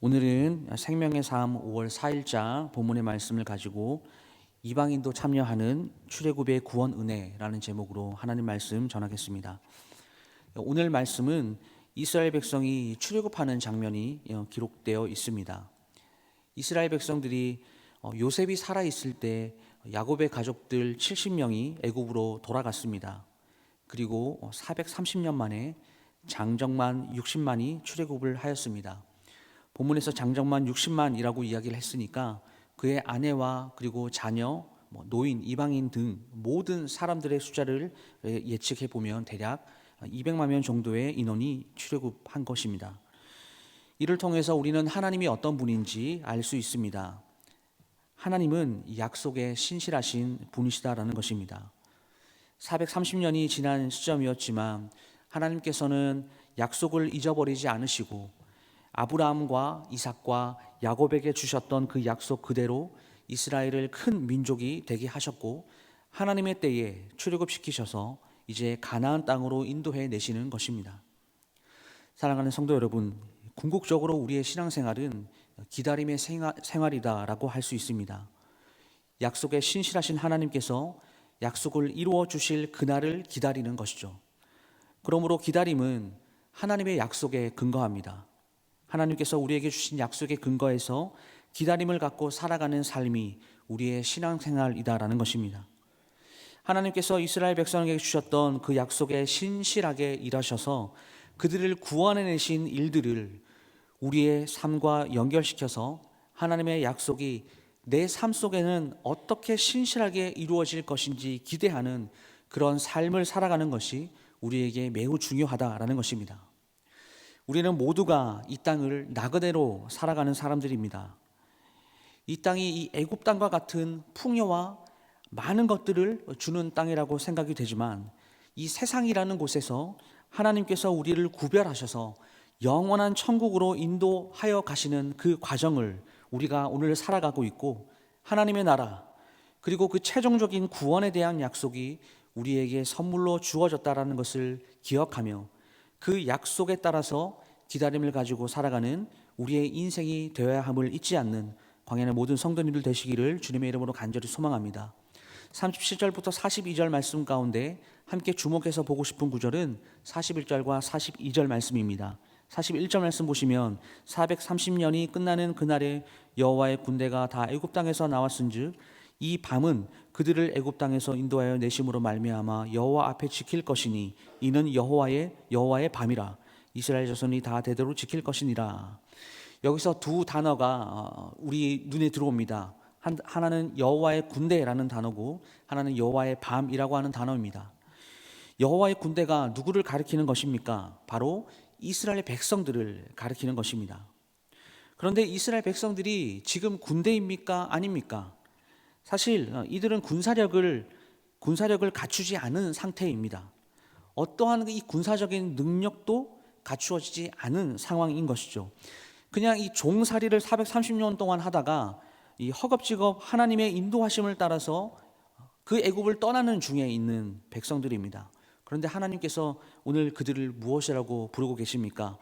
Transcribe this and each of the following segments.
오늘은 생명의 삶 5월 4일자 본문의 말씀을 가지고 이방인도 참여하는 출애굽의 구원 은혜라는 제목으로 하나님 말씀 전하겠습니다. 오늘 말씀은 이스라엘 백성이 출애굽하는 장면이 기록되어 있습니다. 이스라엘 백성들이 요셉이 살아 있을 때 야곱의 가족들 70명이 애굽으로 돌아갔습니다. 그리고 430년 만에 장정만 60만이 출애굽을 하였습니다. 본문에서 장정만 60만이라고 이야기를 했으니까 그의 아내와 그리고 자녀, 노인, 이방인 등 모든 사람들의 숫자를 예측해 보면 대략 200만 명 정도의 인원이 출애굽한 것입니다. 이를 통해서 우리는 하나님이 어떤 분인지 알 수 있습니다. 하나님은 약속에 신실하신 분이시다라는 것입니다. 430년이 지난 시점이었지만 하나님께서는 약속을 잊어버리지 않으시고 아브라함과 이삭과 야곱에게 주셨던 그 약속 그대로 이스라엘을 큰 민족이 되게 하셨고 하나님의 때에 출애굽시키셔서 이제 가나안 땅으로 인도해 내시는 것입니다. 사랑하는 성도 여러분, 궁극적으로 우리의 신앙생활은 기다림의 생활이다라고 할 수 있습니다. 약속에 신실하신 하나님께서 약속을 이루어 주실 그날을 기다리는 것이죠. 그러므로 기다림은 하나님의 약속에 근거합니다. 하나님께서 우리에게 주신 약속에 근거해서 기다림을 갖고 살아가는 삶이 우리의 신앙생활이다라는 것입니다. 하나님께서 이스라엘 백성에게 주셨던 그 약속에 신실하게 일하셔서 그들을 구원해내신 일들을 우리의 삶과 연결시켜서 하나님의 약속이 내 삶 속에는 어떻게 신실하게 이루어질 것인지 기대하는 그런 삶을 살아가는 것이 우리에게 매우 중요하다라는 것입니다. 우리는 모두가 이 땅을 나그네로 살아가는 사람들입니다. 이 땅이 이 애굽 땅과 같은 풍요와 많은 것들을 주는 땅이라고 생각이 되지만 이 세상이라는 곳에서 하나님께서 우리를 구별하셔서 영원한 천국으로 인도하여 가시는 그 과정을 우리가 오늘 살아가고 있고 하나님의 나라 그리고 그 최종적인 구원에 대한 약속이 우리에게 선물로 주어졌다라는 것을 기억하며 그 약속에 따라서 기다림을 가지고 살아가는 우리의 인생이 되어야 함을 잊지 않는 광야의 모든 성도님들 되시기를 주님의 이름으로 간절히 소망합니다. 37절부터 42절 말씀 가운데 함께 주목해서 보고 싶은 구절은 41절과 42절 말씀입니다. 41절 말씀 보시면 430년이 끝나는 그날에 여호와의 군대가 다 애굽 땅에서 나왔은즉 이 밤은 그들을 애굽 땅에서 인도하여 내심으로 말미암아 여호와 앞에 지킬 것이니 이는 여호와의 밤이라 이스라엘 자손이 다 대대로 지킬 것이니라. 여기서 두 단어가 우리 눈에 들어옵니다. 하나는 여호와의 군대라는 단어고 하나는 여호와의 밤이라고 하는 단어입니다. 여호와의 군대가 누구를 가리키는 것입니까? 바로 이스라엘 백성들을 가리키는 것입니다. 그런데 이스라엘 백성들이 지금 군대입니까? 아닙니까? 사실 이들은 군사력을 갖추지 않은 상태입니다. 어떠한 이 군사적인 능력도 갖추어지지 않은 상황인 것이죠. 그냥 이 종살이를 430년 동안 하다가 이 허겁지겁 하나님의 인도하심을 따라서 그 애굽을 떠나는 중에 있는 백성들입니다. 그런데 하나님께서 오늘 그들을 무엇이라고 부르고 계십니까?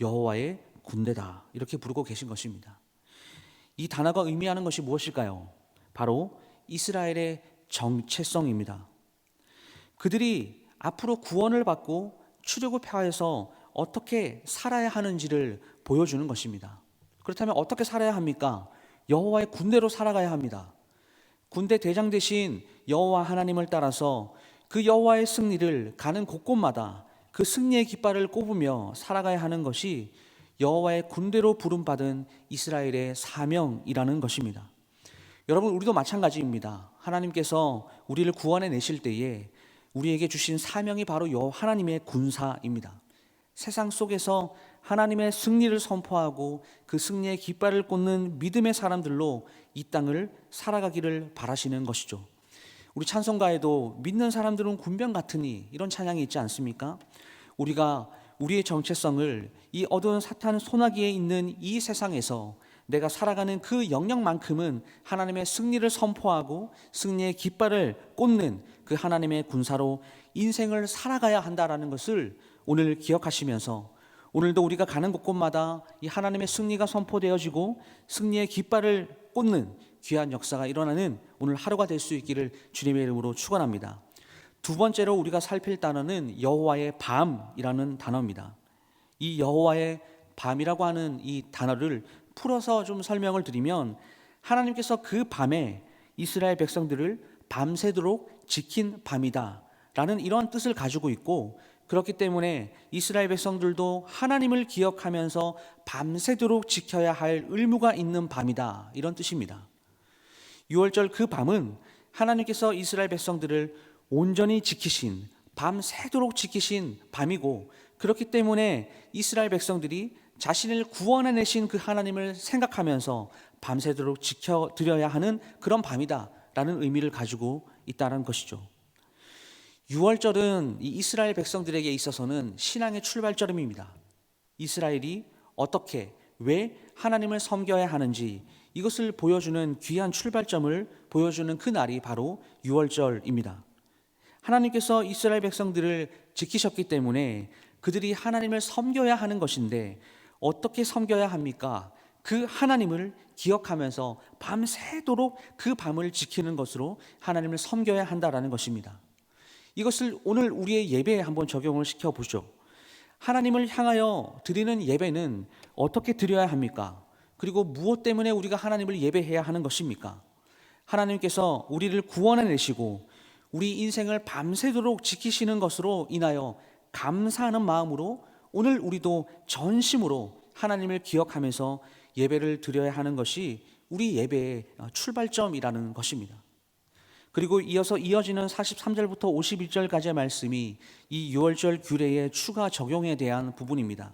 여호와의 군대다 이렇게 부르고 계신 것입니다. 이 단어가 의미하는 것이 무엇일까요? 바로 이스라엘의 정체성입니다. 그들이 앞으로 구원을 받고 출애굽해서 어떻게 살아야 하는지를 보여주는 것입니다. 그렇다면 어떻게 살아야 합니까? 여호와의 군대로 살아가야 합니다. 군대 대장 대신 여호와 하나님을 따라서 그 여호와의 승리를 가는 곳곳마다 그 승리의 깃발을 꼽으며 살아가야 하는 것이 여호와의 군대로 부름받은 이스라엘의 사명이라는 것입니다. 여러분, 우리도 마찬가지입니다. 하나님께서 우리를 구원해 내실 때에 우리에게 주신 사명이 바로 하나님의 군사입니다. 세상 속에서 하나님의 승리를 선포하고 그 승리의 깃발을 꽂는 믿음의 사람들로 이 땅을 살아가기를 바라시는 것이죠. 우리 찬송가에도 믿는 사람들은 군병 같으니 이런 찬양이 있지 않습니까? 우리가 우리의 정체성을 이 어두운 사탄 소나기에 있는 이 세상에서 내가 살아가는 그 영역만큼은 하나님의 승리를 선포하고 승리의 깃발을 꽂는 그 하나님의 군사로 인생을 살아가야 한다라는 것을 오늘 기억하시면서 오늘도 우리가 가는 곳곳마다 이 하나님의 승리가 선포되어지고 승리의 깃발을 꽂는 귀한 역사가 일어나는 오늘 하루가 될 수 있기를 주님의 이름으로 축원합니다. 두 번째로 우리가 살필 단어는 여호와의 밤이라는 단어입니다. 이 여호와의 밤이라고 하는 이 단어를 풀어서 좀 설명을 드리면, 하나님께서 그 밤에 이스라엘 백성들을 밤새도록 지킨 밤이다 라는 이런 뜻을 가지고 있고, 그렇기 때문에 이스라엘 백성들도 하나님을 기억하면서 밤새도록 지켜야 할 의무가 있는 밤이다, 이런 뜻입니다. 유월절 그 밤은 하나님께서 이스라엘 백성들을 온전히 지키신, 밤새도록 지키신 밤이고, 그렇기 때문에 이스라엘 백성들이 자신을 구원해내신 그 하나님을 생각하면서 밤새도록 지켜드려야 하는 그런 밤이다 라는 의미를 가지고 있다는 것이죠. 유월절은 이 이스라엘 백성들에게 있어서는 신앙의 출발점입니다. 이스라엘이 어떻게, 왜 하나님을 섬겨야 하는지 이것을 보여주는 귀한 출발점을 보여주는 그 날이 바로 유월절입니다. 하나님께서 이스라엘 백성들을 지키셨기 때문에 그들이 하나님을 섬겨야 하는 것인데, 어떻게 섬겨야 합니까? 그 하나님을 기억하면서 밤새도록 그 밤을 지키는 것으로 하나님을 섬겨야 한다라는 것입니다. 이것을 오늘 우리의 예배에 한번 적용을 시켜보죠. 하나님을 향하여 드리는 예배는 어떻게 드려야 합니까? 그리고 무엇 때문에 우리가 하나님을 예배해야 하는 것입니까? 하나님께서 우리를 구원해내시고 우리 인생을 밤새도록 지키시는 것으로 인하여 감사하는 마음으로 오늘 우리도 전심으로 하나님을 기억하면서 예배를 드려야 하는 것이 우리 예배의 출발점이라는 것입니다. 그리고 이어서 이어지는 43절부터 51절까지의 말씀이 이 유월절 규례의 추가 적용에 대한 부분입니다.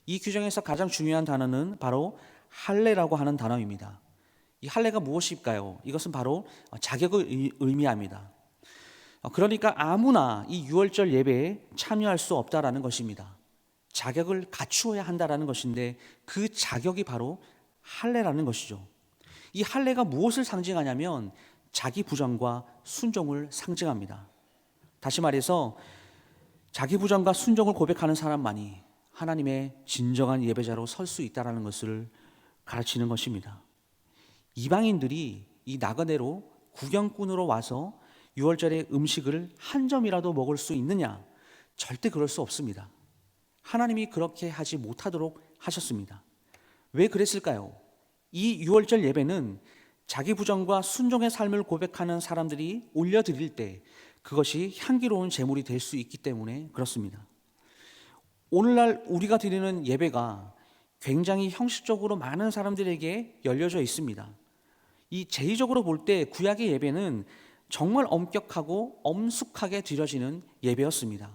이 규정에서 가장 중요한 단어는 바로 할례라고 하는 단어입니다. 이 할례가 무엇일까요? 이것은 바로 자격을 의미합니다. 그러니까 아무나 이 유월절 예배에 참여할 수 없다라는 것입니다. 자격을 갖추어야 한다라는 것인데, 그 자격이 바로 할례라는 것이죠. 이 할례가 무엇을 상징하냐면 자기 부정과 순종을 상징합니다. 다시 말해서 자기 부정과 순종을 고백하는 사람만이 하나님의 진정한 예배자로 설 수 있다는 것을 가르치는 것입니다. 이방인들이 이 나그네로 구경꾼으로 와서 유월절의 음식을 한 점이라도 먹을 수 있느냐? 절대 그럴 수 없습니다. 하나님이 그렇게 하지 못하도록 하셨습니다. 왜 그랬을까요? 이 유월절 예배는 자기 부정과 순종의 삶을 고백하는 사람들이 올려드릴 때 그것이 향기로운 제물이 될 수 있기 때문에 그렇습니다. 오늘날 우리가 드리는 예배가 굉장히 형식적으로 많은 사람들에게 열려져 있습니다. 이 제의적으로 볼 때 구약의 예배는 정말 엄격하고 엄숙하게 드려지는 예배였습니다.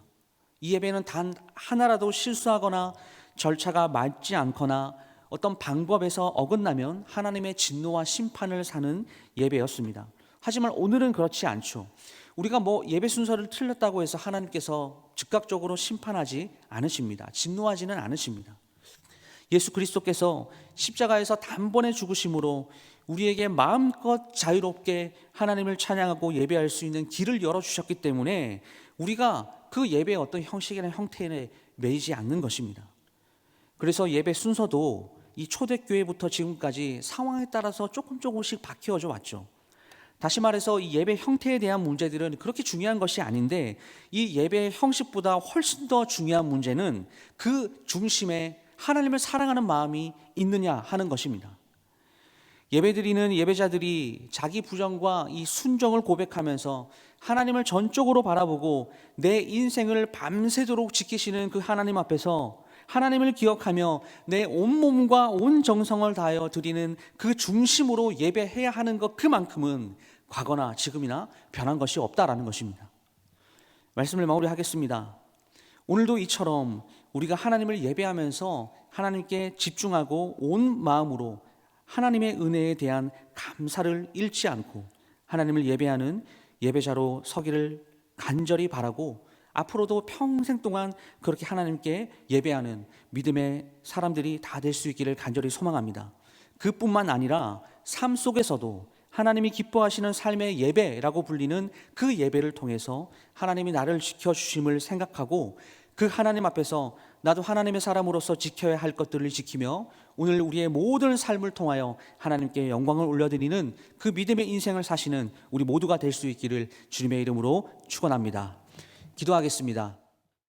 이 예배는 단 하나라도 실수하거나 절차가 맞지 않거나 어떤 방법에서 어긋나면 하나님의 진노와 심판을 사는 예배였습니다. 하지만 오늘은 그렇지 않죠. 우리가 예배 순서를 틀렸다고 해서 하나님께서 즉각적으로 심판하지 않으십니다. 진노하지는 않으십니다. 예수 그리스도께서 십자가에서 단번에 죽으심으로 우리에게 마음껏 자유롭게 하나님을 찬양하고 예배할 수 있는 길을 열어주셨기 때문에 우리가 그 예배의 어떤 형식이나 형태에 매이지 않는 것입니다. 그래서 예배 순서도 이 초대교회부터 지금까지 상황에 따라서 조금씩 바뀌어져 왔죠. 다시 말해서 이 예배 형태에 대한 문제들은 그렇게 중요한 것이 아닌데, 이 예배의 형식보다 훨씬 더 중요한 문제는 그 중심에 하나님을 사랑하는 마음이 있느냐 하는 것입니다. 예배드리는 예배자들이 자기 부정과 이 순정을 고백하면서 하나님을 전적으로 바라보고 내 인생을 밤새도록 지키시는 그 하나님 앞에서 하나님을 기억하며 내 온몸과 온 정성을 다하여 드리는 그 중심으로 예배해야 하는 것, 그만큼은 과거나 지금이나 변한 것이 없다라는 것입니다. 말씀을 마무리하겠습니다. 오늘도 이처럼 우리가 하나님을 예배하면서 하나님께 집중하고 온 마음으로 하나님의 은혜에 대한 감사를 잃지 않고 하나님을 예배하는 예배자로 서기를 간절히 바라고, 앞으로도 평생 동안 그렇게 하나님께 예배하는 믿음의 사람들이 다 될 수 있기를 간절히 소망합니다. 그뿐만 아니라 삶 속에서도 하나님이 기뻐하시는 삶의 예배라고 불리는 그 예배를 통해서 하나님이 나를 지켜주심을 생각하고 그 하나님 앞에서 나도 하나님의 사람으로서 지켜야 할 것들을 지키며 오늘 우리의 모든 삶을 통하여 하나님께 영광을 올려드리는 그 믿음의 인생을 사시는 우리 모두가 될 수 있기를 주님의 이름으로 축원합니다. 기도하겠습니다.